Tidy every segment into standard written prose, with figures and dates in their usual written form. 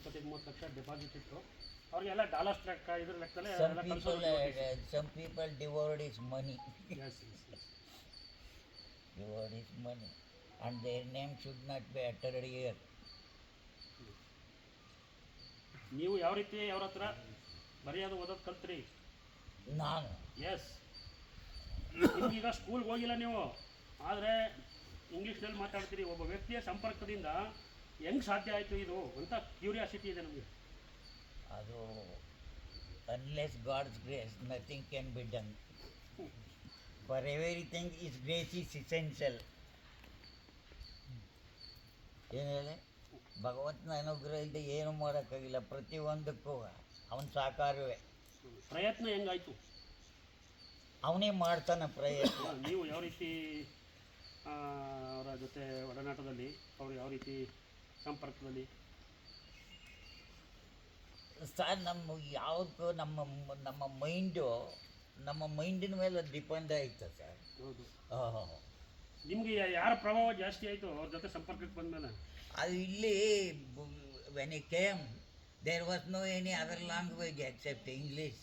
25-30 lakh deposit ಇತ್ತು. ಅವ್ರಿಗೆಲ್ಲ dollars ಲೆಕ್ಕ ಇದ್ರ ಲೆಕ್ಕದಲ್ಲೇ some people devoured his money. Yes, yes, yes. Devoured his money. And their name should not be uttered here. ನೀವು ಯಾವ ರೀತಿ ಅವ್ರ ಹತ್ರ ಬರೆಯೋದು ಓದೋದು ಕಲ್ತ್ರಿ? ನಾನು ಎಸ್. ನಿಮಗೀಗ ಸ್ಕೂಲ್ಗೆ ಹೋಗಿಲ್ಲ ನೀವು, ಆದರೆ ಇಂಗ್ಲೀಷ್ನಲ್ಲಿ ಮಾತಾಡ್ತೀರಿ. ಒಬ್ಬ ವ್ಯಕ್ತಿಯ ಸಂಪರ್ಕದಿಂದ ಹೆಂಗೆ ಸಾಧ್ಯ ಆಯಿತು ಇದು ಅಂತ ಕ್ಯೂರಿಯಾಸಿಟಿ ಇದೆ ನಮಗೆ. ಅದು unless God's grace nothing can be done. For everything is grace is essential. ಏನು ಹೇಳಿ, ಭಗವಂತನ ಅನುಗ್ರಹ ಇಲ್ಲದೆ ಏನು ಮಾಡೋಕ್ಕಾಗಿಲ್ಲ. ಪ್ರತಿಯೊಂದಕ್ಕೂ ಅವನ ಸಾಕಾರವೇ. ಪ್ರಯತ್ನ ಹೆಂಗಾಯಿತು? ಅವನೇ ಮಾಡ್ತಾನೆ ಪ್ರಯತ್ನ. ನೀವು ಯಾವ ರೀತಿ ಅವರ ಜೊತೆ ಒಡನಾಟದಲ್ಲಿ, ಅವರು ಯಾವ ರೀತಿ ಸಂಪರ್ಕದಲ್ಲಿ? ಸರ್, ನಮ್ಮ ಯಾವುದಕ್ಕೂ ನಮ್ಮ ಮೈಂಡಿನ ಮೇಲೆ ಡಿಪೆಂಡ್ ಆಯ್ತು ಸರ್. ಹೌದು. ಹಾಂ. ನಿಮಗೆ ಯಾರ ಪ್ರಭಾವ ಜಾಸ್ತಿ ಆಯಿತು ಅವ್ರ ಜೊತೆ ಸಂಪರ್ಕಕ್ಕೆ ಬಂದಮೇಲೆ? ಅದು ಇಲ್ಲಿ when I came there was no any other language except English.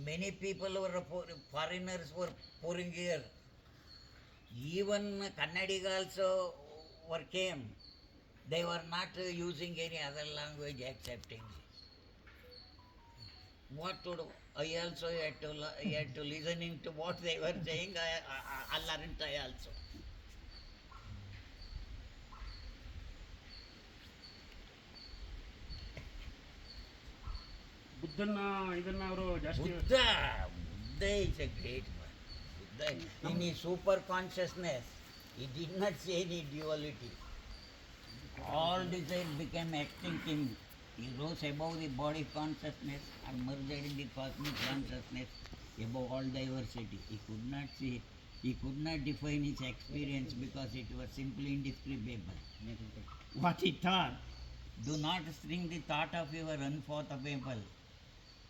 Many people foreigners were pouring here. Even Kannadiga also came. They were not using any other language except English. What to do? I also had to listening to what they were saying. I learned I also. ಇದನ್ನ ಅವರು ಜಾಸ್ತಿ. Buddha is a great one. Buddha, in his super consciousness, he did not see any duality. All desire became extinct in. He rose above the body consciousness and merged in the cosmic consciousness above all diversity. He could not see it. He could not define his experience because it was simply indescribable. What he thought, do not string the thought of your unfathomable.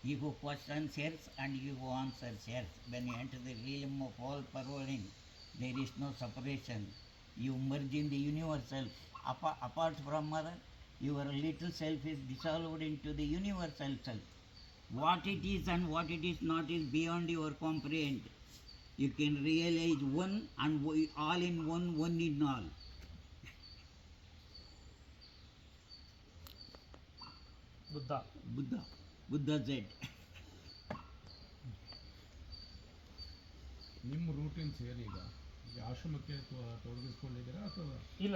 He who questions hears and he who answers hears. When you enter the realm of all pervading, there is no separation. You merge in the universal. Apart from mother, your little self is dissolved into the universal self. What it is and what it is not is beyond your comprehend. You can realize one and all in one, one in all. Buddha said. ನಿಮ್ಮ routines ಏನೀಗ? ಆಶ್ರಮಕ್ಕೆ ತೊಡಗಿಸ್ಕೊಂಡಿದ್ದೀರಾ ಅಥವಾ? ಇಲ್ಲ,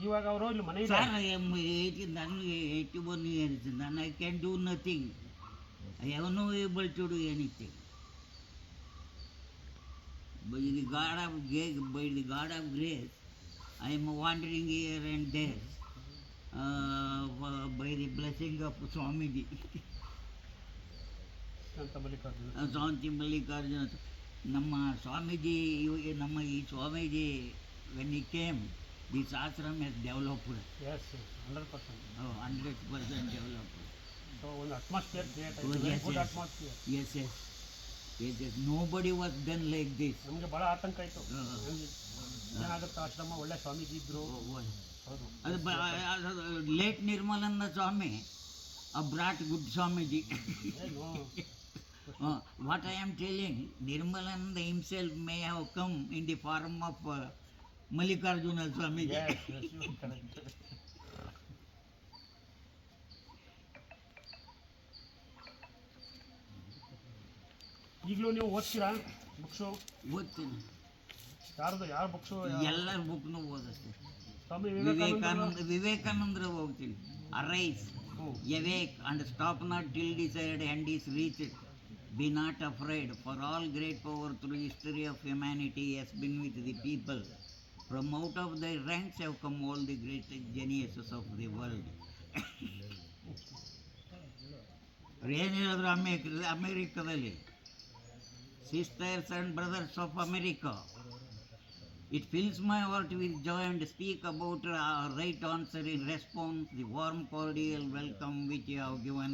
ಇವಾಗ ಅವರು ಇಲ್ಲಿ ಮನೆ Sir, I am 81 years and I can do nothing. I have no able to do anything. By the God of grace, I am wandering here and there. By the blessing of Swamiji. ಶಾಂತಿ ಮಲ್ಲಿಕಾರ್ಜುನ. ನಮ್ಮ ಸ್ವಾಮೀಜಿ, ಈ Swamiji when he came, this ashram has developed. Yes, 100%. 100% developed. So ಒಂದು atmosphere create ಆಯಿತು. Very good atmosphere. Yes. Nobody was done like this. ನಮಗೆ ಭಾಳ ಆತಂಕ ಆಯಿತು. ಏನಾಗುತ್ತೆ ಆಶ್ರಮ, ಒಳ್ಳೆ ಸ್ವಾಮೀಜಿ ಇದ್ರು. Late Nirmalananda Swami brought good Swamiji. What I am telling, Nirmalananda himself may have come in the form of Mallikarjuna Swamiji. Yes, correct. ಈಗಲೂ ನೀವು ಓದ್ತೀರಾ ಬುಕ್ಸು? ಓದ್ತೀನಿ. ಯಾರ ಬುಕ್ಸು? ಎಲ್ಲರ ಬುಕ್ನು ಓದಿಸ್ತೀನಿ. ಸ್ವಾಮಿ ವಿವೇಕಾನಂದ್ರ ಹೋಗ್ತೀನಿ. Arise, awake and stop not till desired end is reached. Be not afraid, for all great power through history of humanity has been with the people. From out of their ranks have come all the great geniuses of the world. ಏನು ಹೇಳಿದ್ರು ಅಮೇರಿಕಾದಲ್ಲಿ, sisters and brothers of America, it fills my heart with joy and speak about right answer in response, the warm cordial welcome which you have given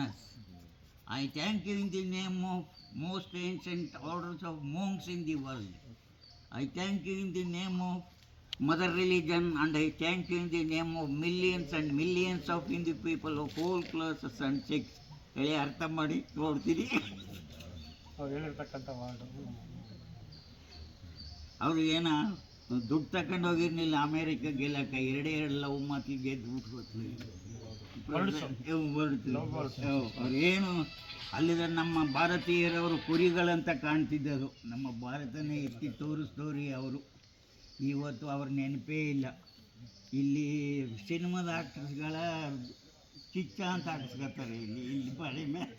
us. I thank you in the name of most ancient orders of monks in the world. I thank you in the name of mother religion, and I thank you in the name of millions and millions of Hindu people of all classes and sects. ಹೇಳಿ ಅರ್ಥ ಮಾಡಿ ನೋಡ್ತೀನಿ. ಅವ್ರು ಹೇಳಿರ್ತಕ್ಕಂಥ ward. ಅವರು ಏನ ದುಡ್ಡು ತಗೊಂಡು ಹೋಗಿರ್ಲಿಲ್ಲ ಅಮೇರಿಕ ಗೆಲ್ಲಕ್ಕೆ, ಎರಡು ಲವ್ ಮಾತಿಗೆ ಗೆದ್ದು ಅವ್ರು ಏನು ಅಲ್ಲಿದ ನಮ್ಮ ಭಾರತೀಯರವರು ಕುರಿಗಳಂತ ಕಾಣ್ತಿದ್ದರು. ನಮ್ಮ ಭಾರತನೇ ಎತ್ತಿ ತೋರಿಸ್ತವ್ರಿ ಅವರು. ಇವತ್ತು ಅವ್ರ ನೆನಪೇ ಇಲ್ಲ. ಇಲ್ಲಿ ಸಿನಿಮಾದ ಆಕ್ಟರ್ಸ್ಗಳ ಕಿಚ್ಚ ಅಂತ ಹಾಕಿಸ್ಕೊತಾರೆ. ಇಲ್ಲಿ ಬಳೆ ಮೇಲೆ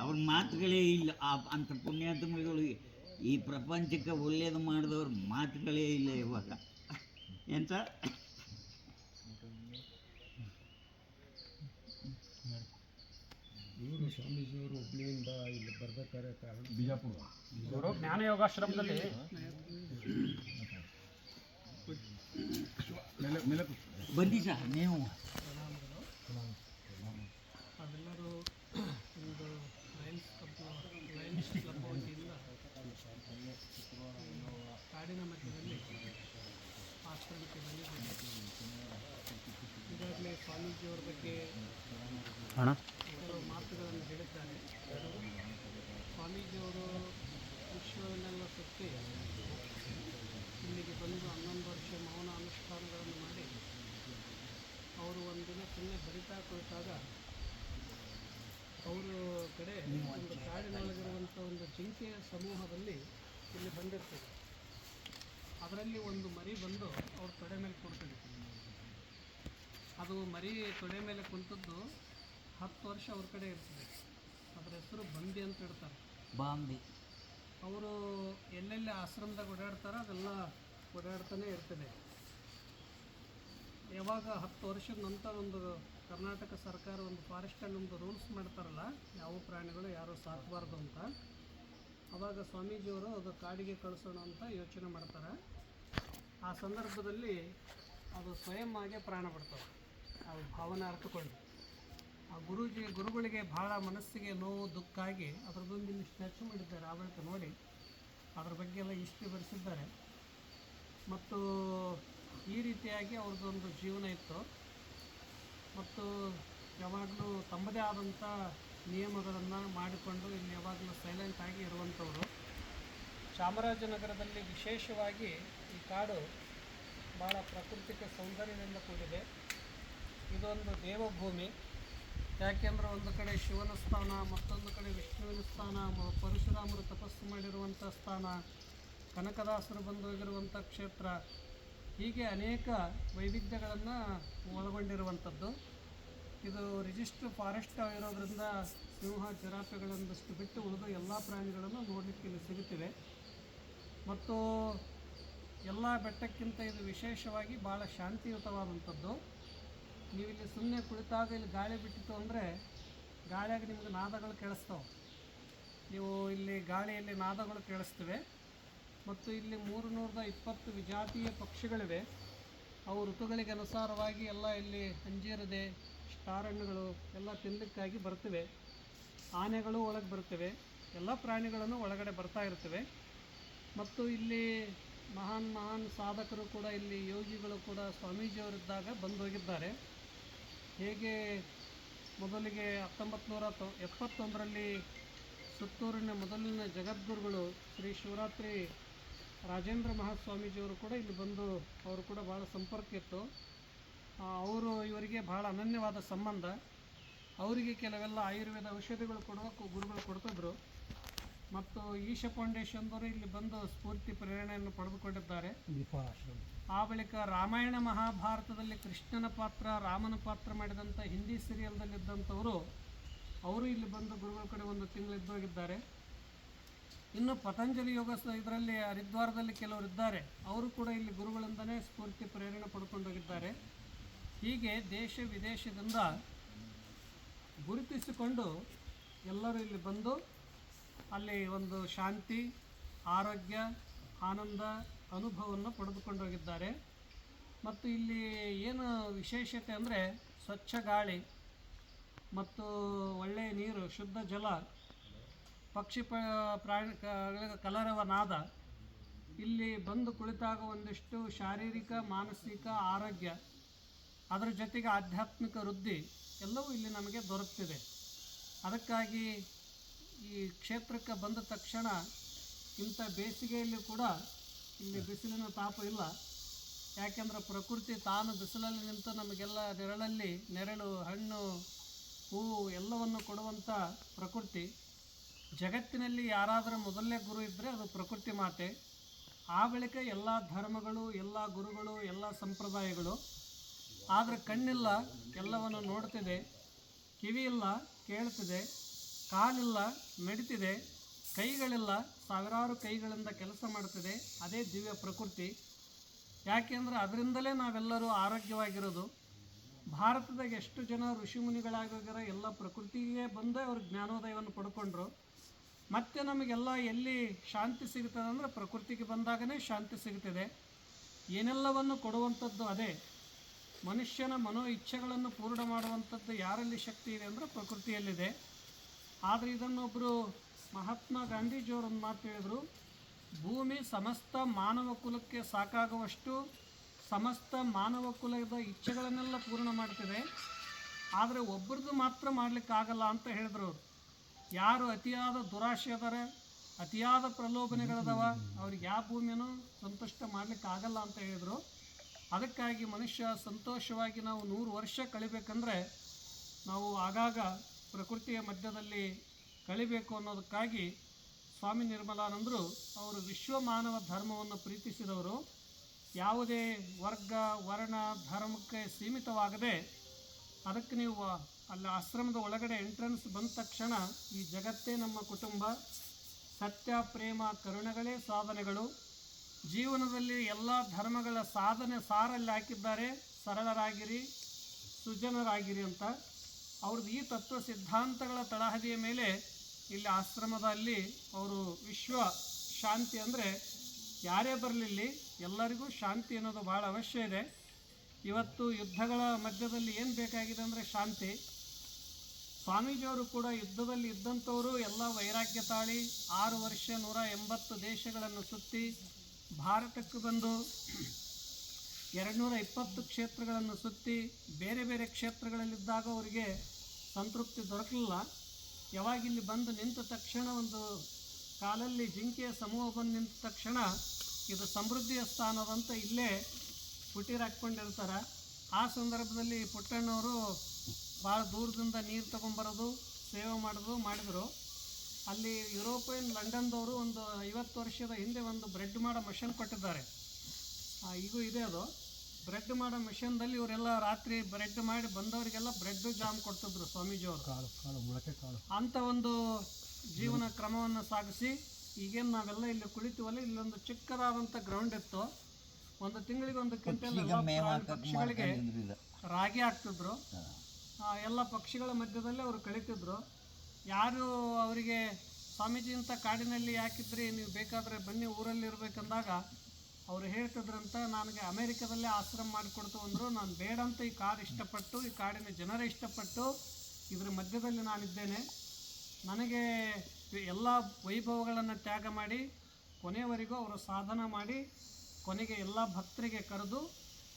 ಅವ್ರ ಮಾತುಗಳೇ ಇಲ್ಲ. ಅಂಥ ಪುಣ್ಯಾತ್ಮಗಳು ಈ ಪ್ರಪಂಚಕ್ಕೆ ಒಳ್ಳೇದು ಮಾಡಿದವ್ರ ಮಾತುಗಳೇ ಇಲ್ಲ ಇವಾಗ. ಎಂತ ಇವರು ಸ್ವಾಮೀಜಿಯವರು ಹುಬ್ಳಿಯಿಂದ ಇಲ್ಲಿ ಬರ್ಬೇಕಾದ್ರೆ ಕಾರಣ ಬಿಜಾಪುರ ಇವರು ಜ್ಞಾನ ಯೋಗಾಶ್ರಮದಲ್ಲಿ ಬನ್ನಿ ಸರ್ ನೀವು. ಅವೆಲ್ಲರೂ ಒಂದು ಲಯನ್ಸ್ ಕ್ಲಬ್ ವತಿಯಿಂದ ಕಾಡಿನ ಮಧ್ಯದಲ್ಲಿ ಆಶ್ರಮಕ್ಕೆ ಬಂದಿದ್ದಾರೆ. ಈಗಾಗಲೇ ಸ್ವಾಮೀಜಿಯವರ ಬಗ್ಗೆ ಕೆಲವು ಮಾತುಗಳನ್ನು ಹೇಳಿದ್ದಾರೆ. ಸ್ವಾಮೀಜಿಯವರು ವಿಶ್ವವನ್ನೆಲ್ಲ ಸುತ್ತಿ ಇಲ್ಲಿಗೆ ಬಂದು 11 ವರ್ಷ ಮೌನ ಅನುಷ್ಠಾನಗಳನ್ನು ಮಾಡಿ ಅವರು ಒಂದಿನ ಸುಮ್ಮನೆ ಬರಿತಾ ಕುಳಿತಾಗ ಅವರು ಕಡೆ ಒಂದು ಕಾಡಿನೊಳಗಿರುವಂಥ ಒಂದು ಜಿಂಕೆಯ ಸಮೂಹದಲ್ಲಿ ಇಲ್ಲಿ ಬಂದಿರ್ತದೆ. ಅದರಲ್ಲಿ ಒಂದು ಮರಿ ಬಂದು ಅವ್ರ ತೊಡೆ ಮೇಲೆ ಕುಳಿತಿದೆ. ಅದು ಮರಿ ತೊಡೆ ಮೇಲೆ ಕುಂತದ್ದು 10 ವರ್ಷ ಅವ್ರ ಕಡೆ ಇರ್ತದೆ. ಅದರ ಹೆಸರು ಬಂದಿ ಅಂತ ಇಡ್ತಾರೆ. ಬಾಂಬೆ ಅವರು ಎಲ್ಲೆಲ್ಲಿ ಆಶ್ರಮದಾಗ ಓಡಾಡ್ತಾರೋ ಅದೆಲ್ಲ ಓಡಾಡ್ತಾನೆ ಇರ್ತದೆ. ಯಾವಾಗ 10 ವರ್ಷದ ನಂತರ ಒಂದು ಕರ್ನಾಟಕ ಸರ್ಕಾರ ಒಂದು ಫಾರೆಸ್ಟಲ್ಲಿ ಒಂದು ರೂಲ್ಸ್ ಮಾಡ್ತಾರಲ್ಲ, ಯಾವ ಪ್ರಾಣಿಗಳು ಯಾರು ಸಾಕಬಾರ್ದು ಅಂತ, ಆವಾಗ ಸ್ವಾಮೀಜಿಯವರು ಅದು ಕಾಡಿಗೆ ಕಳಿಸೋಣ ಅಂತ ಯೋಚನೆ ಮಾಡ್ತಾರೆ. ಆ ಸಂದರ್ಭದಲ್ಲಿ ಅದು ಸ್ವಯಂ ಆಗೇ ಪ್ರಾಣ ಬಿಡ್ತವೆ. ಅದು ಭಾವನೆ ಅರ್ಥಕೊಂಡು ಆ ಗುರುಗಳಿಗೆ ಭಾಳ ಮನಸ್ಸಿಗೆ ನೋವು ದುಃಖ ಆಗಿ ಅದರದೊಂದು ಇಲ್ಲಿ ಸ್ಕೆಚ್ ಮಾಡಿದ್ದಾರೆ. ಆ ಬಳಿಕ ನೋಡಿ ಅದ್ರ ಬಗ್ಗೆ ಎಲ್ಲ ಹಿಸ್ಟ್ರಿ ಬರೆಸಿದ್ದಾರೆ. ಮತ್ತು ಈ ರೀತಿಯಾಗಿ ಅವ್ರದ್ದೊಂದು ಜೀವನ ಇತ್ತು. ಮತ್ತು ಯಾವಾಗಲೂ ತಮ್ಮದೇ ಆದಂಥ ನಿಯಮಗಳನ್ನು ಮಾಡಿಕೊಂಡು ಇಲ್ಲಿ ಯಾವಾಗಲೂ ಸೈಲೆಂಟ್ ಆಗಿ ಇರುವಂಥವ್ರು. ಚಾಮರಾಜನಗರದಲ್ಲಿ ವಿಶೇಷವಾಗಿ ಈ ಕಾಡು ಭಾಳ ಪ್ರಾಕೃತಿಕ ಸೌಂದರ್ಯದಿಂದ ಕೂಡಿದೆ. ಇದೊಂದು ದೇವಭೂಮಿ. ಯಾಕೆಂದರೆ ಒಂದು ಕಡೆ ಶಿವನ ಸ್ಥಾನ, ಮತ್ತೊಂದು ಕಡೆ ವಿಷ್ಣುವಿನ ಸ್ಥಾನ, ಪರಶುರಾಮರು ತಪಸ್ಸು ಮಾಡಿರುವಂಥ ಸ್ಥಾನ, ಕನಕದಾಸರು ಬಂದು ಹೋಗಿರುವಂಥ ಕ್ಷೇತ್ರ, ಹೀಗೆ ಅನೇಕ ವೈವಿಧ್ಯಗಳನ್ನು ಒಳಗೊಂಡಿರುವಂಥದ್ದು. ಇದು ರಿಜಿಸ್ಟರ್ ಫಾರೆಸ್ಟ್ ಇರೋದರಿಂದ ಸಿಂಹ, ಜಿರಾಫೆಗಳನ್ನಷ್ಟು ಬಿಟ್ಟು ಉಳಿದು ಎಲ್ಲ ಪ್ರಾಣಿಗಳನ್ನು ನೋಡಲಿಕ್ಕೆ ಇಲ್ಲಿ ಸಿಗುತ್ತಿವೆ. ಮತ್ತು ಎಲ್ಲ ಬೆಟ್ಟಕ್ಕಿಂತ ಇದು ವಿಶೇಷವಾಗಿ ಭಾಳ ಶಾಂತಿಯುತವಾದಂಥದ್ದು. ನೀವು ಇಲ್ಲಿ ಸುಮ್ಮನೆ ಕುಳಿತಾಗ ಇಲ್ಲಿ ಗಾಳಿ ಬಿಟ್ಟಿತ್ತು ಅಂದರೆ ಗಾಳಿಯಾಗ ನಿಮಗೆ ನಾದಗಳು ಕೇಳಿಸ್ತವೆ. ನೀವು ಇಲ್ಲಿ ಗಾಳಿಯಲ್ಲಿ ನಾದಗಳು ಕೇಳಿಸ್ತವೆ. ಮತ್ತು ಇಲ್ಲಿ 320 ವಿಜಾತಿಯ ಪಕ್ಷಿಗಳಿವೆ. ಅವು ಋತುಗಳಿಗೆ ಅನುಸಾರವಾಗಿ ಎಲ್ಲ ಇಲ್ಲಿ ಅಂಜೀರದೆ, ಸ್ಟಾರ್ ಹಣ್ಣುಗಳು ಎಲ್ಲ ತಿನ್ನಲಿಕ್ಕಾಗಿ ಬರ್ತವೆ. ಆನೆಗಳು ಒಳಗೆ ಬರ್ತವೆ. ಎಲ್ಲ ಪ್ರಾಣಿಗಳನ್ನು ಒಳಗಡೆ ಬರ್ತಾ ಇರ್ತವೆ. ಮತ್ತು ಇಲ್ಲಿ ಮಹಾನ್ ಸಾಧಕರು ಕೂಡ, ಇಲ್ಲಿ ಯೋಗಿಗಳು ಕೂಡ ಸ್ವಾಮೀಜಿಯವರಿದ್ದಾಗ ಬಂದು ಹೋಗಿದ್ದಾರೆ. ಹೇಗೆ ಮೊದಲಿಗೆ 1971ರಲ್ಲಿ ಸುತ್ತೂರಿನ ಮೊದಲಿನ ಜಗದ್ಗುರುಗಳು ಶ್ರೀ ಶಿವರಾತ್ರಿ ರಾಜೇಂದ್ರ ಮಹಾಸ್ವಾಮೀಜಿಯವರು ಕೂಡ ಇಲ್ಲಿ ಬಂದು ಅವರು ಕೂಡ ಭಾಳ ಸಂಪರ್ಕ ಇತ್ತು. ಅವರು ಇವರಿಗೆ ಭಾಳ ಅನನ್ಯವಾದ ಸಂಬಂಧ. ಅವರಿಗೆ ಕೆಲವೆಲ್ಲ ಆಯುರ್ವೇದ ಔಷಧಿಗಳು ಕೊಡೋಕೆ ಗುರುಗಳು ಕೊಡ್ತಿದ್ರು. ಮತ್ತು ಈಶ ಫೌಂಡೇಶನ್ದವರು ಇಲ್ಲಿ ಬಂದು ಸ್ಫೂರ್ತಿ ಪ್ರೇರಣೆಯನ್ನು ಪಡೆದುಕೊಂಡಿದ್ದಾರೆ. ಆ ಬಳಿಕ ರಾಮಾಯಣ ಮಹಾಭಾರತದಲ್ಲಿ ಕೃಷ್ಣನ ಪಾತ್ರ, ರಾಮನ ಪಾತ್ರ ಮಾಡಿದಂಥ ಹಿಂದಿ ಸೀರಿಯಲ್ದಲ್ಲಿದ್ದಂಥವರು ಅವರು ಇಲ್ಲಿ ಬಂದು ಗುರುಗಳ ಕಡೆ ಒಂದು ತಿಂಗಳು ಇದ್ದೋಗಿದ್ದಾರೆ. ಇನ್ನು ಪತಂಜಲಿ ಯೋಗ ಇದರಲ್ಲಿ ಹರಿದ್ವಾರದಲ್ಲಿ ಕೆಲವರು ಇದ್ದಾರೆ. ಅವರು ಕೂಡ ಇಲ್ಲಿ ಗುರುಗಳಿಂದಲೇ ಸ್ಫೂರ್ತಿ ಪ್ರೇರಣೆ ಪಡ್ಕೊಂಡೋಗಿದ್ದಾರೆ. ಹೀಗೆ ದೇಶ ವಿದೇಶದಿಂದ ಗುರುತಿಸಿಕೊಂಡು ಎಲ್ಲರೂ ಇಲ್ಲಿ ಬಂದು ಅಲ್ಲಿ ಒಂದು ಶಾಂತಿ, ಆರೋಗ್ಯ, ಆನಂದ ಅನುಭವವನ್ನು ಪಡೆದುಕೊಂಡೋಗಿದ್ದಾರೆ. ಮತ್ತು ಇಲ್ಲಿ ಏನು ವಿಶೇಷತೆ ಅಂದರೆ ಸ್ವಚ್ಛ ಗಾಳಿ ಮತ್ತು ಒಳ್ಳೆಯ ನೀರು, ಶುದ್ಧ ಜಲ, ಪಕ್ಷಿ ಪ್ರಾಣಿಗಳ ಕಲರವ ನಾದ, ಇಲ್ಲಿ ಬಂದು ಕುಳಿತಾಗ ಒಂದಿಷ್ಟು ಶಾರೀರಿಕ ಮಾನಸಿಕ ಆರೋಗ್ಯ, ಅದರ ಜೊತೆಗೆ ಆಧ್ಯಾತ್ಮಿಕ ವೃದ್ಧಿ ಎಲ್ಲವೂ ಇಲ್ಲಿ ನಮಗೆ ದೊರಕ್ತಿದೆ. ಅದಕ್ಕಾಗಿ ಈ ಕ್ಷೇತ್ರಕ್ಕೆ ಬಂದ ತಕ್ಷಣ ಇಂಥ ಬೇಸಿಗೆಯಲ್ಲಿ ಕೂಡ ಇಲ್ಲಿ ಬಿಸಿಲಿನ ತಾಪ ಇಲ್ಲ. ಯಾಕೆಂದರೆ ಪ್ರಕೃತಿ ತಾನು ಬಿಸಿಲಲ್ಲಿ ನಿಂತು ನಮಗೆಲ್ಲ ನೆರಳು, ಹಣ್ಣು, ಹೂವು ಎಲ್ಲವನ್ನು ಕೊಡುವಂಥ ಪ್ರಕೃತಿ. ಜಗತ್ತಿನಲ್ಲಿ ಯಾರಾದರೂ ಮೊದಲನೇ ಗುರು ಇದ್ದರೆ ಅದು ಪ್ರಕೃತಿ ಮಾತೆ. ಆ ಬಳಿಕ ಎಲ್ಲ ಧರ್ಮಗಳು, ಎಲ್ಲ ಗುರುಗಳು, ಎಲ್ಲ ಸಂಪ್ರದಾಯಗಳು. ಆದರೆ ಕಣ್ಣಿಲ್ಲ, ಎಲ್ಲವನ್ನು ನೋಡ್ತಿದೆ, ಕಿವಿ ಇಲ್ಲ, ಕೇಳ್ತಿದೆ, ಕಾಲಿಲ್ಲ, ನಡೀತಿದೆ, ಕೈಗಳಿಲ್ಲ, ಸಾವಿರಾರು ಕೈಗಳಿಂದ ಕೆಲಸ ಮಾಡ್ತಿದೆ. ಅದೇ ದಿವ್ಯ ಪ್ರಕೃತಿ. ಯಾಕೆಂದರೆ ಅದರಿಂದಲೇ ನಾವೆಲ್ಲರೂ ಆರೋಗ್ಯವಾಗಿರೋದು. ಭಾರತದಾಗ ಎಷ್ಟು ಜನ ಋಷಿಮುನಿಗಳಾಗೋಗ್ಯಾರ, ಎಲ್ಲ ಪ್ರಕೃತಿಗೆ ಬಂದೇ ಅವರು ಜ್ಞಾನೋದಯವನ್ನು ಪಡ್ಕೊಂಡ್ರು. ಮತ್ತು ನಮಗೆಲ್ಲ ಎಲ್ಲಿ ಶಾಂತಿ ಸಿಗ್ತದೆ ಅಂದರೆ ಪ್ರಕೃತಿಗೆ ಬಂದಾಗನೇ ಶಾಂತಿ ಸಿಗ್ತದೆ. ಏನೆಲ್ಲವನ್ನು ಕೊಡುವಂಥದ್ದು ಅದೇ. ಮನುಷ್ಯನ ಮನೋ ಇಚ್ಛೆಗಳನ್ನು ಪೂರ್ಣ ಮಾಡುವಂಥದ್ದು ಯಾರಲ್ಲಿ ಶಕ್ತಿ ಇದೆ ಅಂದರೆ ಪ್ರಕೃತಿಯಲ್ಲಿದೆ. ಆದರೆ ಇದನ್ನೊಬ್ಬರು ಮಹಾತ್ಮ ಗಾಂಧೀಜಿಯವರೊಂದು ಮಾತು ಹೇಳಿದರು, ಭೂಮಿ ಸಮಸ್ತ ಮಾನವ ಕುಲಕ್ಕೆ ಸಾಕಾಗುವಷ್ಟು ಸಮಸ್ತ ಮಾನವ ಕುಲದ ಇಚ್ಛೆಗಳನ್ನೆಲ್ಲ ಪೂರ್ಣ ಮಾಡ್ತಿದೆ, ಆದರೆ ಒಬ್ಬರದ್ದು ಮಾತ್ರ ಮಾಡಲಿಕ್ಕಾಗಲ್ಲ ಅಂತ ಹೇಳಿದ್ರು ಅವರು. ಯಾರು ಅತಿಯಾದ ದುರಾಶೆ ಅದಾರ, ಅತಿಯಾದ ಪ್ರಲೋಭನೆಗಳದಾವ, ಅವ್ರಿಗೆ ಯಾವ ಭೂಮಿಯೂ ಸಂತುಷ್ಟ ಮಾಡಲಿಕ್ಕಾಗಲ್ಲ ಅಂತ ಹೇಳಿದರು. ಅದಕ್ಕಾಗಿ ಮನುಷ್ಯ ಸಂತೋಷವಾಗಿ ನಾವು 100 ವರ್ಷ ಕಳಿಬೇಕಂದ್ರೆ ನಾವು ಆಗಾಗ ಪ್ರಕೃತಿಯ ಮಧ್ಯದಲ್ಲಿ ಕಳಿಬೇಕು ಅನ್ನೋದಕ್ಕಾಗಿ ಸ್ವಾಮಿ ನಿರ್ಮಲಾನಂದರು ಅವರು ವಿಶ್ವ ಮಾನವ ಧರ್ಮವನ್ನು ಪ್ರೀತಿಸಿದವರು. ಯಾವುದೇ ವರ್ಗ, ವರ್ಣ, ಧರ್ಮಕ್ಕೆ ಸೀಮಿತವಾಗದೆ, ಅದಕ್ಕೆ ನೀವು ಅಲ್ಲಿ ಆಶ್ರಮದ ಒಳಗಡೆ ಎಂಟ್ರೆನ್ಸ್ ಬಂದ ತಕ್ಷಣ ಈ ಜಗತ್ತೇ ನಮ್ಮ ಕುಟುಂಬ, ಸತ್ಯ, ಪ್ರೇಮ, ಕರುಣೆಗಳೇ ಸಾಧನೆಗಳು, ಜೀವನದಲ್ಲಿ ಎಲ್ಲ ಧರ್ಮಗಳ ಸಾಧನೆ ಸಾರಲ್ಲಿ ಹಾಕಿದ್ದಾರೆ, ಸರಳರಾಗಿರಿ, ಸುಜನರಾಗಿರಿ ಅಂತ. ಅವ್ರದ್ದು ಈ ತತ್ವ ಸಿದ್ಧಾಂತಗಳ ತಳಹದಿಯ ಮೇಲೆ ಇಲ್ಲಿ ಆಶ್ರಮದಲ್ಲಿ ಅವರು ವಿಶ್ವ ಶಾಂತಿ ಅಂದರೆ ಯಾರೇ ಬರಲಿಲ್ಲಿ ಎಲ್ಲರಿಗೂ ಶಾಂತಿ ಅನ್ನೋದು ಭಾಳ ಅವಶ್ಯ ಇದೆ. ಇವತ್ತು ಯುದ್ಧಗಳ ಮಧ್ಯದಲ್ಲಿ ಏನು ಬೇಕಾಗಿದೆ ಅಂದರೆ ಶಾಂತಿ. ಸ್ವಾಮೀಜಿಯವರು ಕೂಡ ಯುದ್ಧದಲ್ಲಿ ಇದ್ದಂಥವರು ಎಲ್ಲ ವೈರಾಗ್ಯ ತಾಳಿ 6 ವರ್ಷ 180 ದೇಶಗಳನ್ನು ಸುತ್ತಿ ಭಾರತಕ್ಕೆ ಬಂದು 220 ಕ್ಷೇತ್ರಗಳನ್ನು ಸುತ್ತಿ ಬೇರೆ ಬೇರೆ ಕ್ಷೇತ್ರಗಳಲ್ಲಿದ್ದಾಗ ಅವರಿಗೆ ಸಂತೃಪ್ತಿ ದೊರಕಲಿಲ್ಲ. ಯಾವಾಗ ಇಲ್ಲಿ ಬಂದು ನಿಂತ ತಕ್ಷಣ ಒಂದು ಕಾಲಲ್ಲಿ ಜಿಂಕೆಯ ಸಮೂಹ ಬಂದು ನಿಂತ ತಕ್ಷಣ ಇದು ಸಮೃದ್ಧಿಯ ಸ್ಥಾನದಂತ ಇಲ್ಲೇ ಕುಟೀರ ಹಾಕ್ಕೊಂಡಿರ್ತಾರೆ. ಆ ಸಂದರ್ಭದಲ್ಲಿ ಪುಟ್ಟಣ್ಣವರು ಭಾಳ ದೂರದಿಂದ ನೀರು ತೊಗೊಂಬರೋದು, ಸೇವೆ ಮಾಡಿದರು. ಅಲ್ಲಿ ಯುರೋಪಿಯನ್ ಲಂಡನ್ದವರು ಒಂದು 50 ವರ್ಷದ ಹಿಂದೆ ಒಂದು ಬ್ರೆಡ್ ಮಾಡೋ ಮಷನ್ ಕೊಟ್ಟಿದ್ದಾರೆ. ಈಗೂ ಇದೆ ಅದು. ಬ್ರೆಡ್ ಮಾಡೋ ಮಿಷನ್ದಲ್ಲಿ ಇವರೆಲ್ಲ ರಾತ್ರಿ ಬ್ರೆಡ್ ಮಾಡಿ ಬಂದವರಿಗೆಲ್ಲ ಬ್ರೆಡ್ ಜಾಮ್ ಕೊಡ್ತಿದ್ರು ಸ್ವಾಮೀಜಿಯವರು. ಅಂಥ ಒಂದು ಜೀವನ ಕ್ರಮವನ್ನು ಸಾಗಿಸಿ ಈಗೇನು ನಾವೆಲ್ಲ ಇಲ್ಲಿ ಕುಳಿತೀವಲ್ಲ, ಇಲ್ಲೊಂದು ಚಿಕ್ಕದಾದಂಥ ಗ್ರೌಂಡ್ ಇತ್ತು. ಒಂದು ತಿಂಗಳಿಗೆ 1 ಕ್ವಿಂಟಲ್ ಪಕ್ಷಿಗಳಿಗೆ ರಾಗಿ ಹಾಕ್ತಿದ್ರು. ಎಲ್ಲ ಪಕ್ಷಿಗಳ ಮಧ್ಯದಲ್ಲೇ ಅವರು ಕಳೀತಿದ್ರು. ಯಾರು ಅವರಿಗೆ ಸ್ವಾಮೀಜಿ ಇಂಥ ಕಾಡಿನಲ್ಲಿ ಯಾಕಿದ್ರಿ, ನೀವು ಬೇಕಾದರೆ ಬನ್ನಿ ಊರಲ್ಲಿ ಇರಬೇಕಂದಾಗ ಅವರು ಹೇಳ್ತಿದ್ರಂತ, ನನಗೆ ಅಮೇರಿಕಾದಲ್ಲೇ ಆಶ್ರಮ ಮಾಡಿಕೊಡ್ತು ಅಂದರು. ನಾನು ಬೇಡಂತ ಈ ಕಾಡು ಇಷ್ಟಪಟ್ಟು, ಈ ಕಾಡಿನ ಜನರ ಇಷ್ಟಪಟ್ಟು ಇದ್ರ ಮಧ್ಯದಲ್ಲಿ ನಾನಿದ್ದೇನೆ. ನನಗೆ ಎಲ್ಲ ವೈಭವಗಳನ್ನು ತ್ಯಾಗ ಮಾಡಿ ಕೊನೆಯವರೆಗೂ ಅವರು ಸಾಧನ ಮಾಡಿ ಕೊನೆಗೆ ಎಲ್ಲ ಭಕ್ತರಿಗೆ ಕರೆದು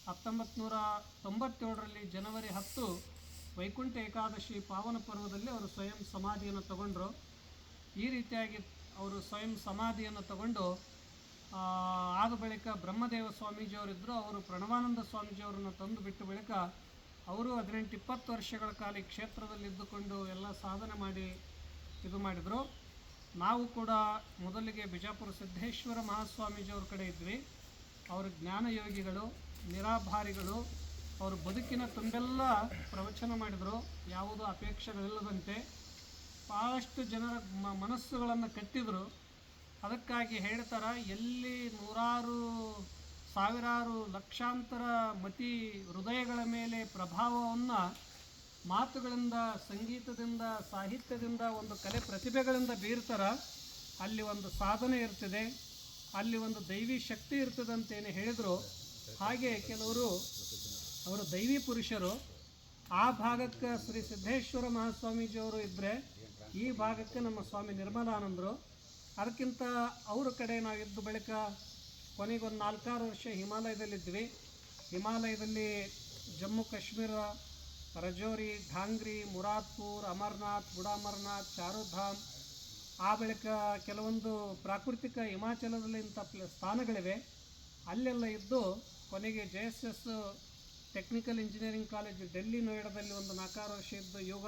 1997ರಲ್ಲಿ ಜನವರಿ 10 ವೈಕುಂಠ ಏಕಾದಶಿ ಪಾವನ ಪರ್ವದಲ್ಲಿ ಅವರು ಸ್ವಯಂ ಸಮಾಧಿಯನ್ನು ತಗೊಂಡ್ರು. ಈ ರೀತಿಯಾಗಿ ಅವರು ಸ್ವಯಂ ಸಮಾಧಿಯನ್ನು ತಗೊಂಡು ಆದ ಬಳಿಕ ಬ್ರಹ್ಮದೇವ ಸ್ವಾಮೀಜಿಯವರಿದ್ದರು. ಅವರು ಪ್ರಣವಾನಂದ ಸ್ವಾಮೀಜಿಯವರನ್ನು ತಂದು ಬಿಟ್ಟ ಬಳಿಕ ಅವರು 18-20 ವರ್ಷಗಳ ಕಾಲ ಈ ಕ್ಷೇತ್ರದಲ್ಲಿ ಇದ್ದುಕೊಂಡು ಎಲ್ಲ ಸಾಧನೆ ಮಾಡಿ ಇದು ಮಾಡಿದರು. ನಾವು ಕೂಡ ಮೊದಲಿಗೆ ಬಿಜಾಪುರ ಸಿದ್ದೇಶ್ವರ ಮಹಾಸ್ವಾಮೀಜಿಯವ್ರ ಕಡೆ ಇದ್ವಿ. ಅವರು ಜ್ಞಾನಯೋಗಿಗಳು, ನಿರಾಭಾರಿಗಳು. ಅವರು ಬದುಕಿನ ತುಂಬೆಲ್ಲ ಪ್ರವಚನ ಮಾಡಿದರು, ಯಾವುದೂ ಅಪೇಕ್ಷೆಗಳಿಲ್ಲದಂತೆ. ಭಾಳಷ್ಟು ಜನರ ಮನಸ್ಸುಗಳನ್ನು ಕಟ್ಟಿದರು. ಅದಕ್ಕಾಗಿ ಹೇಳ್ತಾರೆ, ಎಲ್ಲಿ ನೂರಾರು ಸಾವಿರಾರು ಲಕ್ಷಾಂತರ ಮತಿ ಹೃದಯಗಳ ಮೇಲೆ ಪ್ರಭಾವವನ್ನು ಮಾತುಗಳಿಂದ, ಸಂಗೀತದಿಂದ, ಸಾಹಿತ್ಯದಿಂದ, ಒಂದು ಕಲೆ ಪ್ರತಿಭೆಗಳಿಂದ ಬೀರ್ತಾರ, ಅಲ್ಲಿ ಒಂದು ಸಾಧನೆ ಇರ್ತದೆ, ಅಲ್ಲಿ ಒಂದು ದೈವಿ ಶಕ್ತಿ ಇರ್ತದೆ ಅಂತೇನು ಹೇಳಿದರು. ಹಾಗೆ ಕೆಲವರು ಅವರು ದೈವಿ ಪುರುಷರು. ಆ ಭಾಗಕ್ಕೆ ಶ್ರೀ ಸಿದ್ದೇಶ್ವರ ಮಹಾಸ್ವಾಮೀಜಿಯವರು ಇದ್ದರೆ, ಈ ಭಾಗಕ್ಕೆ ನಮ್ಮ ಸ್ವಾಮಿ ನಿರ್ಮಲಾನಂದರು. ಅದಕ್ಕಿಂತ ಅವ್ರ ಕಡೆ ನಾವು ಇದ್ದ ಬಳಿಕ ಕೊನೆಗೊಂದು 4-6 ವರ್ಷ ಹಿಮಾಲಯದಲ್ಲಿದ್ವಿ. ಹಿಮಾಲಯದಲ್ಲಿ ಜಮ್ಮು ಕಾಶ್ಮೀರ, ರಜೌರಿ, ಢಾಂಗ್ರಿ, ಮುರಾದ್ಪುರ್, ಅಮರ್ನಾಥ್, ಬುಡ ಅಮರ್ನಾಥ್, ಚಾರುಧಾಮ್, ಆ ಬಳಿಕ ಕೆಲವೊಂದು ಪ್ರಾಕೃತಿಕ ಹಿಮಾಚಲದಲ್ಲಿ ಇಂಥ ಸ್ಥಾನಗಳಿವೆ. ಅಲ್ಲೆಲ್ಲ ಇದ್ದು ಕೊನೆಗೆ JSS technical engineering college Delhi ನೋಯ್ಡಾದಲ್ಲಿ ಒಂದು 4-6 ವರ್ಷ ಇದ್ದು ಯೋಗ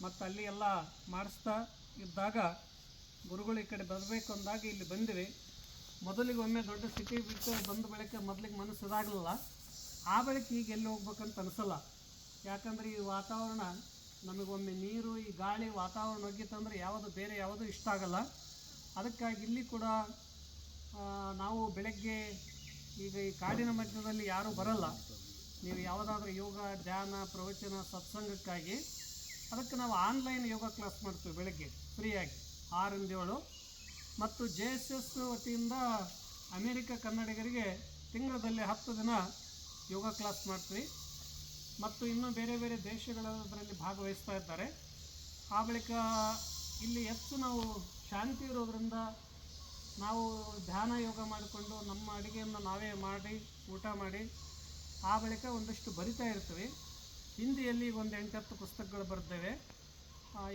ಮತ್ತು ಅಲ್ಲಿ ಎಲ್ಲ ಮಾಡಿಸ್ತಾ ಇದ್ದಾಗ ಗುರುಗಳು ಈ ಕಡೆ ಬರಬೇಕು ಅಂದಾಗ ಇಲ್ಲಿ ಬಂದ್ವಿ. ಮೊದಲಿಗೆ ಒಮ್ಮೆ ದೊಡ್ಡ ಸಿಟಿ ಬಿಟ್ಟು ಬಂದ ಬಳಿಕ ಮೊದಲಿಗೆ ಮನಸ್ಸು ಇದಾಗಲಿಲ್ಲ. ಆ ಬಳಿಕ ಈಗ ಎಲ್ಲಿ ಹೋಗ್ಬೇಕಂತ ಅನಿಸಲ್ಲ. ಯಾಕಂದರೆ ಈ ವಾತಾವರಣ ನಮಗೊಮ್ಮೆ ನೀರು, ಈ ಗಾಳಿ, ವಾತಾವರಣ ಒಗ್ಗಿತ್ತಂದರೆ ಯಾವುದು ಬೇರೆ ಯಾವುದು ಇಷ್ಟ ಆಗಲ್ಲ. ಅದಕ್ಕಾಗಿ ಇಲ್ಲಿ ಕೂಡ ನಾವು ಬೆಳಗ್ಗೆ ಈಗ ಈ ಕಾಡಿನ ಮಧ್ಯದಲ್ಲಿ ಯಾರೂ ಬರಲ್ಲ. ನೀವು ಯಾವುದಾದ್ರೂ ಯೋಗ, ಧ್ಯಾನ, ಪ್ರವಚನ, ಸತ್ಸಂಗಕ್ಕಾಗಿ ಅದಕ್ಕೆ ನಾವು ಆನ್ಲೈನ್ ಯೋಗ ಕ್ಲಾಸ್ ಮಾಡ್ತೀವಿ ಬೆಳಗ್ಗೆ ಫ್ರೀಯಾಗಿ 6 ರಿಂದ 7. ಮತ್ತು JSS ವತಿಯಿಂದ ಅಮೇರಿಕ ಕನ್ನಡಿಗರಿಗೆ ತಿಂಗಳಲ್ಲಿ 10 ದಿನ ಯೋಗ ಕ್ಲಾಸ್ ಮಾಡ್ತೀವಿ. ಮತ್ತು ಇನ್ನೂ ಬೇರೆ ಬೇರೆ ದೇಶಗಳದರಲ್ಲಿ ಭಾಗವಹಿಸ್ತಾ ಇದ್ದಾರೆ. ಆ ಬಳಿಕ ಇಲ್ಲಿ ಹೆಚ್ಚು ನಾವು ಶಾಂತಿ ಇರೋದರಿಂದ ನಾವು ಧ್ಯಾನ ಯೋಗ ಮಾಡಿಕೊಂಡು ನಮ್ಮ ಅಡುಗೆಯನ್ನು ನಾವೇ ಮಾಡಿ ಊಟ ಮಾಡಿ ಆ ಬಳಿಕ ಒಂದಷ್ಟು ಬರಿತಾ ಇರ್ತೀವಿ. ಹಿಂದಿಯಲ್ಲಿ ಈಗ ಒಂದು 8-10 ಪುಸ್ತಕಗಳು ಬರ್ತೇವೆ.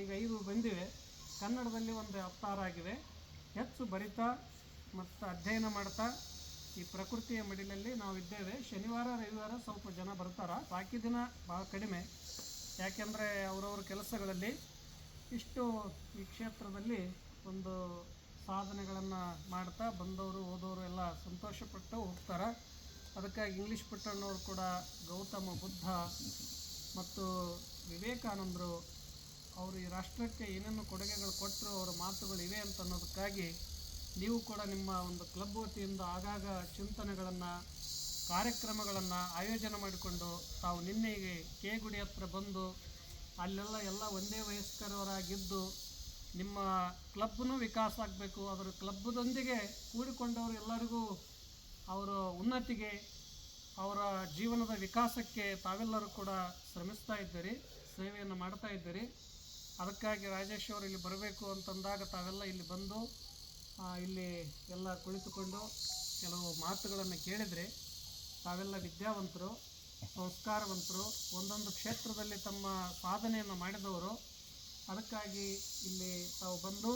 ಈಗ 5 ಬಂದಿವೆ. ಕನ್ನಡದಲ್ಲಿ ಒಂದು 16 ಆಗಿವೆ. ಹೆಚ್ಚು ಬರಿತಾ ಮತ್ತು ಅಧ್ಯಯನ ಮಾಡ್ತಾ ಈ ಪ್ರಕೃತಿಯ ಮಡಿಲಲ್ಲಿ ನಾವು ಇದ್ದೇವೆ. ಶನಿವಾರ ರವಿವಾರ ಸ್ವಲ್ಪ ಜನ ಬರ್ತಾರೆ, ಬಾಕಿ ದಿನ ಭಾಳ ಕಡಿಮೆ. ಯಾಕೆಂದರೆ ಅವರವ್ರ ಕೆಲಸಗಳಲ್ಲಿ ಇಷ್ಟು ಈ ಕ್ಷೇತ್ರದಲ್ಲಿ ಒಂದು ಸಾಧನೆಗಳನ್ನು ಮಾಡ್ತಾ ಬಂದವರು ಓದೋರು ಎಲ್ಲ ಸಂತೋಷಪಟ್ಟು ಹೋಗ್ತಾರೆ. ಅದಕ್ಕಾಗಿ ಇಂಗ್ಲೀಷ್ ಪಟ್ಟಣ್ಣವರು ಕೂಡ ಗೌತಮ ಬುದ್ಧ ಮತ್ತು ವಿವೇಕಾನಂದರು ಅವರು ಈ ರಾಷ್ಟ್ರಕ್ಕೆ ಏನೇನು ಕೊಡುಗೆಗಳು ಕೊಟ್ಟರು, ಅವರ ಮಾತುಗಳು ಇವೆ ಅಂತ ಅನ್ನೋದಕ್ಕಾಗಿ ನೀವು ಕೂಡ ನಿಮ್ಮ ಒಂದು ಕ್ಲಬ್ ವತಿಯಿಂದ ಆಗಾಗ ಚಿಂತನೆಗಳನ್ನು, ಕಾರ್ಯಕ್ರಮಗಳನ್ನು ಆಯೋಜನೆ ಮಾಡಿಕೊಂಡು ತಾವು ನಿನ್ನೆಗೆ ಗುಡಿ ಹತ್ರ ಬಂದು ಅಲ್ಲೆಲ್ಲ ಎಲ್ಲ ಒಂದೇ ವಯಸ್ಕರವರಾಗಿದ್ದು ನಿಮ್ಮ ಕ್ಲಬ್ನೂ ವಿಕಾಸ ಆಗಬೇಕು, ಅದರ ಕ್ಲಬ್ದೊಂದಿಗೆ ಕೂಡಿಕೊಂಡವರು ಎಲ್ಲರಿಗೂ ಅವರ ಉನ್ನತಿಗೆ, ಅವರ ಜೀವನದ ವಿಕಾಸಕ್ಕೆ ತಾವೆಲ್ಲರೂ ಕೂಡ ಶ್ರಮಿಸ್ತಾ ಇದ್ದೀರಿ, ಸೇವೆಯನ್ನು ಮಾಡ್ತಾ ಇದ್ದೀರಿ. ಅದಕ್ಕಾಗಿ ರಾಜೇಶ್ ಅವರು ಇಲ್ಲಿ ಬರಬೇಕು ಅಂತಂದಾಗ ತಾವೆಲ್ಲ ಇಲ್ಲಿ ಬಂದು ಇಲ್ಲಿ ಎಲ್ಲ ಕುಳಿತುಕೊಂಡು ಕೆಲವು ಮಾತುಗಳನ್ನು ಕೇಳಿದರೆ ತಾವೆಲ್ಲ ವಿದ್ಯಾವಂತರು, ಸಂಸ್ಕಾರವಂತರು, ಒಂದೊಂದು ಕ್ಷೇತ್ರದಲ್ಲಿ ತಮ್ಮ ಸಾಧನೆಯನ್ನು ಮಾಡಿದವರು. ಅದಕ್ಕಾಗಿ ಇಲ್ಲಿ ತಾವು ಬಂದು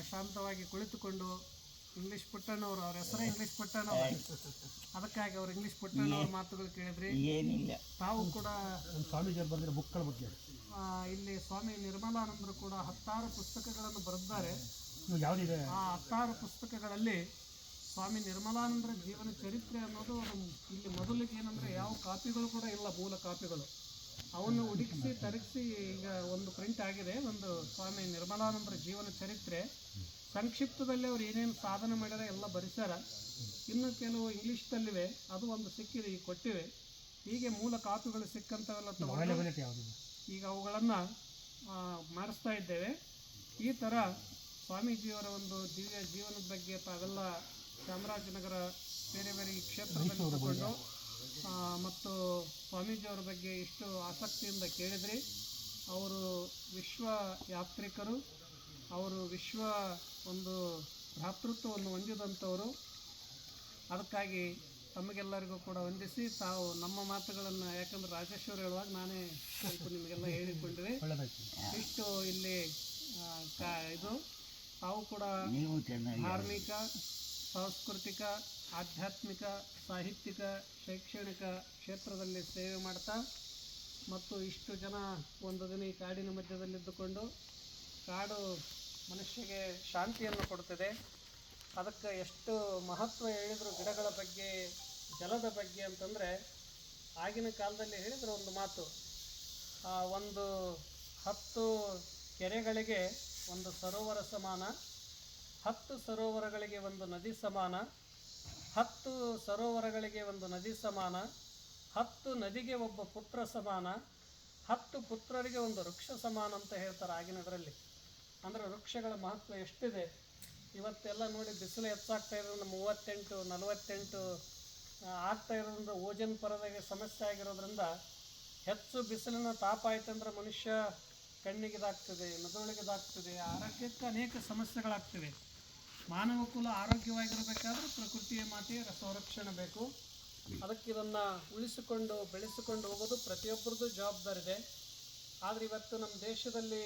ಶಾಂತವಾಗಿ ಕುಳಿತುಕೊಂಡು ಇಂಗ್ಲೀಷ್ ಪುಟ್ಟಣ್ಣವರು, ಅವ್ರ ಹೆಸರೇ ಇಂಗ್ಲೀಷ್ ಪುಟ್ಟಣ್ಣವರು, ಅದಕ್ಕಾಗಿ ಅವ್ರು ಇಂಗ್ಲೀಷ್ ಪುಟ್ಟಣ್ಣವ್ರ ಮಾತುಗಳು ಕೇಳಿದ್ರಿ. ಏನಿಲ್ಲ, ತಾವು ಕೂಡ ಸ್ವಾಮೀಜಿಯವರು ಬಂದಿರೋ ಬುಕ್ಗಳ ಬಗ್ಗೆ ಇಲ್ಲಿ ಸ್ವಾಮಿ ನಿರ್ಮಲಾನಂದರು ಕೂಡ 16 ಪುಸ್ತಕಗಳನ್ನು ಬರೆದಿದ್ದಾರೆ. ಯಾವುದಿದೆ? ಆ 16 ಪುಸ್ತಕಗಳಲ್ಲಿ ಸ್ವಾಮಿ ನಿರ್ಮಲಾನಂದರ ಜೀವನ ಚರಿತ್ರೆ ಅನ್ನೋದು ಇಲ್ಲಿ ಮೊದಲಿಗೆ ಏನಂದರೆ ಯಾವ ಕಾಪಿಗಳು ಕೂಡ ಇಲ್ಲ, ಮೂಲ ಕಾಪಿಗಳು. ಅವನ್ನು ಹುಡುಕಿಸಿ ತರಿಸಿ ಈಗ ಒಂದು ಪ್ರಿಂಟ್ ಆಗಿದೆ, ಒಂದು ಸ್ವಾಮಿ ನಿರ್ಮಲಾನಂದರ ಜೀವನ ಚರಿತ್ರೆ. ಸಂಕ್ಷಿಪ್ತದಲ್ಲಿ ಅವ್ರು ಏನೇನು ಸಾಧನೆ ಮಾಡ್ಯಾರ ಎಲ್ಲ ಬರೆಸ್ಯಾರ. ಇನ್ನು ಕೆಲವು ಇಂಗ್ಲೀಷ್ದಲ್ಲಿವೆ, ಅದು ಒಂದು ಸಿಕ್ಕಿದೆ, ಈಗ ಕೊಟ್ಟಿವೆ. ಹೀಗೆ ಮೂಲ ಕಾಪಿಗಳು ಸಿಕ್ಕಂಥವೆಲ್ಲ ತಗೊಂಡು ಈಗ ಅವುಗಳನ್ನು ಮಾಡಿಸ್ತಾ ಇದ್ದೇವೆ. ಈ ಥರ ಸ್ವಾಮೀಜಿಯವರ ಒಂದು ದಿವ್ಯ ಜೀವನದ ಬಗ್ಗೆ ತಾವೆಲ್ಲ ಚಾಮರಾಜನಗರ ಬೇರೆ ಬೇರೆ ಈ ಕ್ಷೇತ್ರದಲ್ಲಿ ತಗೊಂಡು ಮತ್ತು ಸ್ವಾಮೀಜಿಯವರ ಬಗ್ಗೆ ಇಷ್ಟು ಆಸಕ್ತಿಯಿಂದ ಕೇಳಿದ್ರಿ. ಅವರು ವಿಶ್ವ ಯಾತ್ರಿಕರು, ಅವರು ವಿಶ್ವ ಒಂದು ಭ್ರಾತೃತ್ವವನ್ನು ಹೊಂದಿದಂಥವರು. ಅದಕ್ಕಾಗಿ ತಮಗೆಲ್ಲರಿಗೂ ಕೂಡ ವಂದಿಸಿ ತಾವು ನಮ್ಮ ಮಾತುಗಳನ್ನು, ಯಾಕಂದ್ರೆ ರಾಜೇಶ್ವರಿ ಹೇಳುವಾಗ ನಾನೇ ಸ್ವಲ್ಪ ನಿಮಗೆಲ್ಲ ಹೇಳಿಕೊಂಡ್ವಿ. ಇಷ್ಟು ಇಲ್ಲಿ ಇದು ತಾವು ಕೂಡ ಧಾರ್ಮಿಕ, ಸಾಂಸ್ಕೃತಿಕ, ಆಧ್ಯಾತ್ಮಿಕ, ಸಾಹಿತ್ಯಿಕ, ಶೈಕ್ಷಣಿಕ ಕ್ಷೇತ್ರದಲ್ಲಿ ಸೇವೆ ಮಾಡ್ತಾ ಮತ್ತು ಇಷ್ಟು ಜನ ಒಂದು ದಿನ ಈ ಕಾಡಿನ ಮಧ್ಯದಲ್ಲಿದ್ದುಕೊಂಡು, ಕಾಡು ಮನುಷ್ಯಗೆ ಶಾಂತಿಯನ್ನು ಕೊಡ್ತದೆ. ಅದಕ್ಕೆ ಎಷ್ಟು ಮಹತ್ವ ಹೇಳಿದರು ಗಿಡಗಳ ಬಗ್ಗೆ, ಜಲದ ಬಗ್ಗೆ ಅಂತಂದರೆ, ಆಗಿನ ಕಾಲದಲ್ಲಿ ಹೇಳಿದರು ಒಂದು ಮಾತು, ಒಂದು 10 ಕೆರೆಗಳಿಗೆ ಒಂದು ಸರೋವರ ಸಮಾನ, 10 ಸರೋವರಗಳಿಗೆ ಒಂದು ನದಿ ಸಮಾನ, 10 ಸರೋವರಗಳಿಗೆ ಒಂದು ನದಿ ಸಮಾನ, 10 ನದಿಗೆ ಒಬ್ಬ ಪುತ್ರ ಸಮಾನ, 10 ಪುತ್ರರಿಗೆ ಒಂದು ವೃಕ್ಷ ಸಮಾನ ಅಂತ ಹೇಳ್ತಾರೆ ಆಗಿನದರಲ್ಲಿ. ಅಂದರೆ ವೃಕ್ಷಗಳ ಮಹತ್ವ ಎಷ್ಟಿದೆ. ಇವತ್ತೆಲ್ಲ ನೋಡಿ ಬಿಸಿಲು ಹೆಚ್ಚಾಗ್ತಾ ಇರೋದ್ರಿಂದ 38, 48 ಆಗ್ತಾ ಇರೋದ್ರಿಂದ ಓಜನ್ ಪರದೆಗೆ ಸಮಸ್ಯೆ ಆಗಿರೋದ್ರಿಂದ ಹೆಚ್ಚು ಬಿಸಿಲಿನ ತಾಪ ಆಯ್ತಂದ್ರೆ ಮನುಷ್ಯ ಕಣ್ಣಿಗಿದಾಗ್ತದೆ, ಮೆದುಳಿಗಿದಾಗ್ತದೆ, ಆರೋಗ್ಯಕ್ಕೆ ಅನೇಕ ಸಮಸ್ಯೆಗಳಾಗ್ತವೆ. ಮಾನವ ಕುಲ ಆರೋಗ್ಯವಾಗಿರಬೇಕಾದ್ರೆ ಪ್ರಕೃತಿಯ ಮಾತೆಯ ಸಂರಕ್ಷಣೆ ಬೇಕು. ಅದಕ್ಕೆ ಇದನ್ನು ಉಳಿಸಿಕೊಂಡು ಬೆಳೆಸಿಕೊಂಡು ಹೋಗೋದು ಪ್ರತಿಯೊಬ್ಬರದ್ದು ಜವಾಬ್ದಾರಿ ಇದೆ. ಆದರೆ ಇವತ್ತು ನಮ್ಮ ದೇಶದಲ್ಲಿ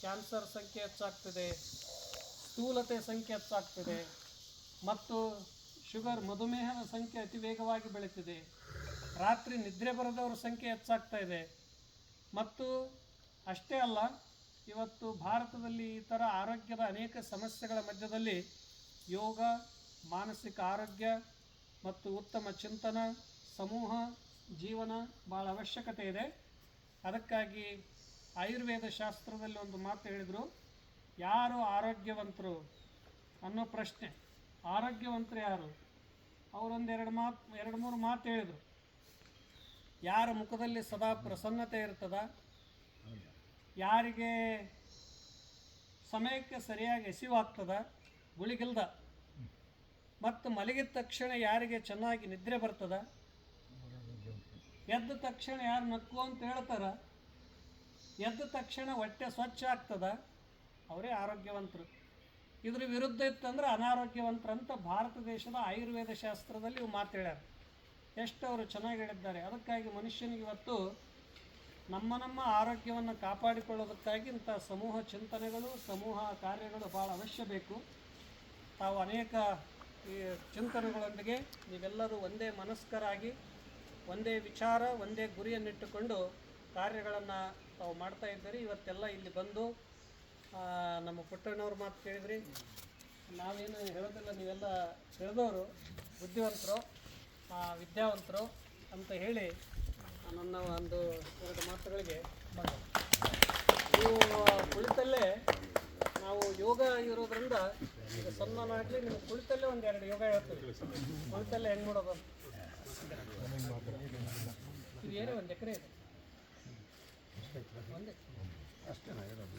ಕ್ಯಾನ್ಸರ್ ಸಂಖ್ಯೆ ಹೆಚ್ಚಾಗ್ತಿದೆ, ಸ್ಥೂಲತೆ ಸಂಖ್ಯೆ ಹೆಚ್ಚಾಗ್ತಿದೆ, ಮತ್ತು ಶುಗರ್ ಮಧುಮೇಹದ ಸಂಖ್ಯೆ ಅತಿ ವೇಗವಾಗಿ ಬೆಳೀತಿದೆ. ರಾತ್ರಿ ನಿದ್ರೆ ಬರದವರ ಸಂಖ್ಯೆ ಹೆಚ್ಚಾಗ್ತಾ ಇದೆ. ಮತ್ತು ಅಷ್ಟೇ ಅಲ್ಲ, ಇವತ್ತು ಭಾರತದಲ್ಲಿ ಈ ಥರ ಆರೋಗ್ಯದ ಅನೇಕ ಸಮಸ್ಯೆಗಳ ಮಧ್ಯದಲ್ಲಿ ಯೋಗ, ಮಾನಸಿಕ ಆರೋಗ್ಯ ಮತ್ತು ಉತ್ತಮ ಚಿಂತನ, ಸಮೂಹ ಜೀವನ ಭಾಳ ಅವಶ್ಯಕತೆ ಇದೆ. ಅದಕ್ಕಾಗಿ ಆಯುರ್ವೇದ ಶಾಸ್ತ್ರದಲ್ಲಿ ಒಂದು ಮಾತು ಹೇಳಿದರು, ಯಾರು ಆರೋಗ್ಯವಂತರು ಅನ್ನೋ ಪ್ರಶ್ನೆ. ಆರೋಗ್ಯವಂತರು ಯಾರು? ಅವರೊಂದು ಎರಡು ಮೂರು ಮಾತು ಹೇಳಿದರು. ಯಾರ ಮುಖದಲ್ಲಿ ಸದಾ ಪ್ರಸನ್ನತೆ ಇರ್ತದ, ಯಾರಿಗೆ ಸಮಯಕ್ಕೆ ಸರಿಯಾಗಿ ಹಸಿವಾಗ್ತದ ಗುಳಿಗಿಲ್ದ, ಮತ್ತು ಮಲಗಿದ ತಕ್ಷಣ ಯಾರಿಗೆ ಚೆನ್ನಾಗಿ ನಿದ್ರೆ ಬರ್ತದ, ಎದ್ದ ತಕ್ಷಣ ಯಾರು ನಕ್ಕು ಅಂತ ಹೇಳ್ತಾರ, ಎದ್ದ ತಕ್ಷಣ ಹೊಟ್ಟೆ ಸ್ವಚ್ಛ ಆಗ್ತದ, ಅವರೇ ಆರೋಗ್ಯವಂತರು. ಇದ್ರ ವಿರುದ್ಧ ಇತ್ತಂದ್ರೆ ಅನಾರೋಗ್ಯವಂತರಂತ ಭಾರತ ದೇಶದ ಆಯುರ್ವೇದ ಶಾಸ್ತ್ರದಲ್ಲಿ ಇವು ಮಾತು ಹೇಳ್ಯಾರ. ಎಷ್ಟು ಅವರು ಚೆನ್ನಾಗಿ ಹೇಳಿದ್ದಾರೆ. ಅದಕ್ಕಾಗಿ ಮನುಷ್ಯನಿಗೆ ಇವತ್ತು ನಮ್ಮ ಆರೋಗ್ಯವನ್ನು ಕಾಪಾಡಿಕೊಳ್ಳೋದಕ್ಕಾಗಿ ಇಂಥ ಸಮೂಹ ಚಿಂತನೆಗಳು, ಸಮೂಹ ಕಾರ್ಯಗಳು ಭಾಳ ಅವಶ್ಯ ಬೇಕು. ತಾವು ಅನೇಕ ಈ ಚಿಂತನೆಗಳೊಂದಿಗೆ ನೀವೆಲ್ಲರೂ ಒಂದೇ ಮನಸ್ಕರಾಗಿ, ಒಂದೇ ವಿಚಾರ, ಒಂದೇ ಗುರಿಯನ್ನಿಟ್ಟುಕೊಂಡು ಕಾರ್ಯಗಳನ್ನು ತಾವು ಮಾಡ್ತಾ ಇದ್ದೀರಿ. ಇವತ್ತೆಲ್ಲ ಇಲ್ಲಿ ಬಂದು ನಮ್ಮ ಪುಟ್ಟಣ್ಣವ್ರ ಮಾತು ಕೇಳಿದ್ರಿ. ನಾವೇನು ಹೇಳೋದಿಲ್ಲ, ನೀವೆಲ್ಲ ತಿಳಿದವರು, ಬುದ್ಧಿವಂತರು, ವಿದ್ಯಾವಂತರು ಅಂತ ಹೇಳಿ ನನ್ನ ಒಂದು ಎರಡು ಮಾತುಗಳಿಗೆ ಬಂದ. ನೀವು ಕುಳಿತಲ್ಲೇ ನಾವು ಯೋಗ ಇರೋದ್ರಿಂದ ಈಗ ಸನ್ಮಾನಾಗಲಿ, ನೀವು ಕುಳಿತಲ್ಲೇ ಒಂದೆರಡು ಯೋಗ ಹೇಳ್ತೀವಿ. ಕುಳಿತಲ್ಲೇ ಹೆಂಗೆ ಮಾಡೋದು? ಇದು ಏನೇ 1 ಎಕರೆ ಇದೆ, ಒಂದೇ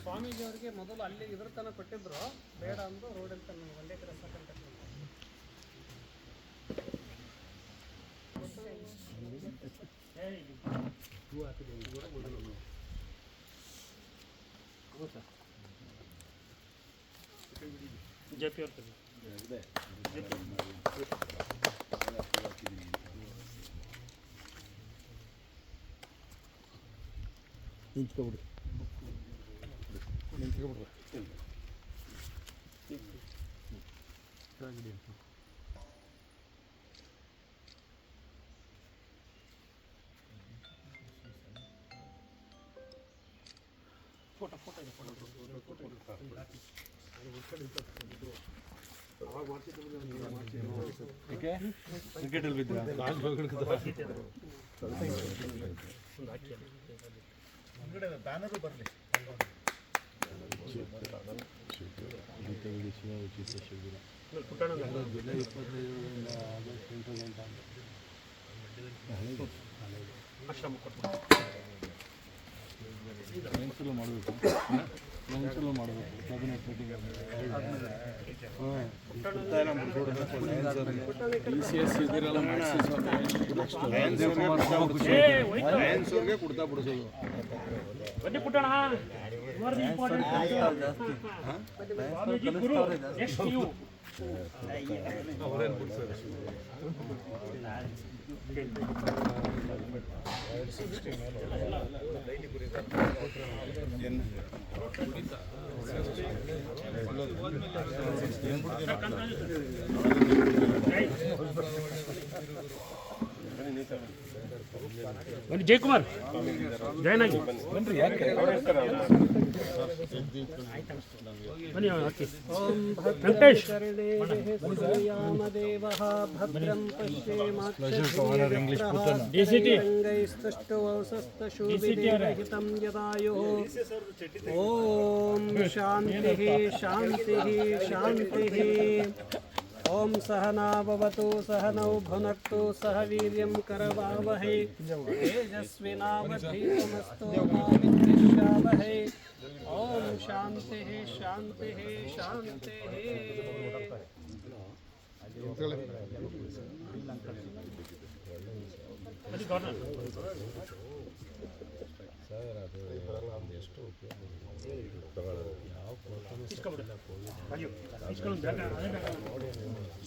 ಸ್ವಾಮೀಜಿಯವರಿಗೆ ಮೊದಲು ಅಲ್ಲಿ ಇದ್ರ ತನಕ ಕೊಟ್ಟಿದ್ರು, ಬೇಡ ಅಂದು ರೋಡ್ ಅಂತ 1 ಎಕರೆ ಸಾಕಂತ. ಜೆ ಪಿ ಅವ್ರ ನಿಂತ್ಕೊಬಿಡ್ರಿ. ಫೋಟೋ ಇದೆ. ಕ್ರಿಕೆಟಲ್ಲಿ ಬಿದ್ದ ಬ್ಯಾನರು ಬರಲಿ. ಜುಲೈ 25ರಿಂದ ಆಗಸ್ಟ್ 8 ಗಂಟೆ ಮೆನ್ಸಲು ಮಾಡಬೇಕು. ಕ್ಯಾಬಿನೆಟ್ ಮೀಟಿಂಗ್ ECS ಇದರೆಲ್ಲ ಮಾಡಿಸಿ ಕೊಡ್ತಾ ಬಿಡಿಸೋದು. ಬನ್ನಿ ಪುಟ್ಟಣ, ಸ್ವಾಮೀಜಿ ಗುರು, ನೆಕ್ಸ್ಟ್ ನೀವು. ಅವರೇನು ಬಿಡಿಸೋದು? ಬನ್ನಿ ಜಯಕುಮಾರ್, ಜಾಯ್ನ್ ಆಗಿ ಬನ್ರಿ. ಯಾಕೆ ಬನ್ನಿ. ಓಂ ವೆಂಕಟೇಶ್ ಭದ್ರಂ ಪಶ್ಯೇಮಾಕ್ಷೇಮೈಸ್ತುಷ್ಟವಸಸ್ತಶೂಭಿರಹಿತಂ ಯದಾಯುಃ. ಓಂ ಶಾಂತಿಃ ಶಾಂತಿಃ ಶಾಂತಿಃ. ಓಂ ಸಹನಾ ಭವತು ಸಹನೌ ಭುನಕ್ತು ಸಹ ವೀರ್ಯಂ ಕರವಾವಹೈ ತೇಜಸ್ವಿನಾವಧೀತಮಸ್ತು ಮಾ ವಿದ್ವಿಷಾವಹೈ. ಓಂ ಶಾಂತಿಃ ಶಾಂತಿಃ ಶಾಂತಿಃ. ಸರ್ ಅದು ಎಷ್ಟು ಉಪಯೋಗ ಯಾವ ಫೋಟೋನು ಇಸ್ಕೊಬಿಡು. ಕೋವಿಡ್ ಅಯ್ಯೋ ಇಸ್ಕೊಂಡು ಬೇಕಾ ಅದೇ ಬೇಕಾ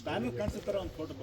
ಡ್ಯಾಮಿಗೆ ಕಾಣಿಸುತ್ತಾರೆ ಒಂದು ಫೋಟೋ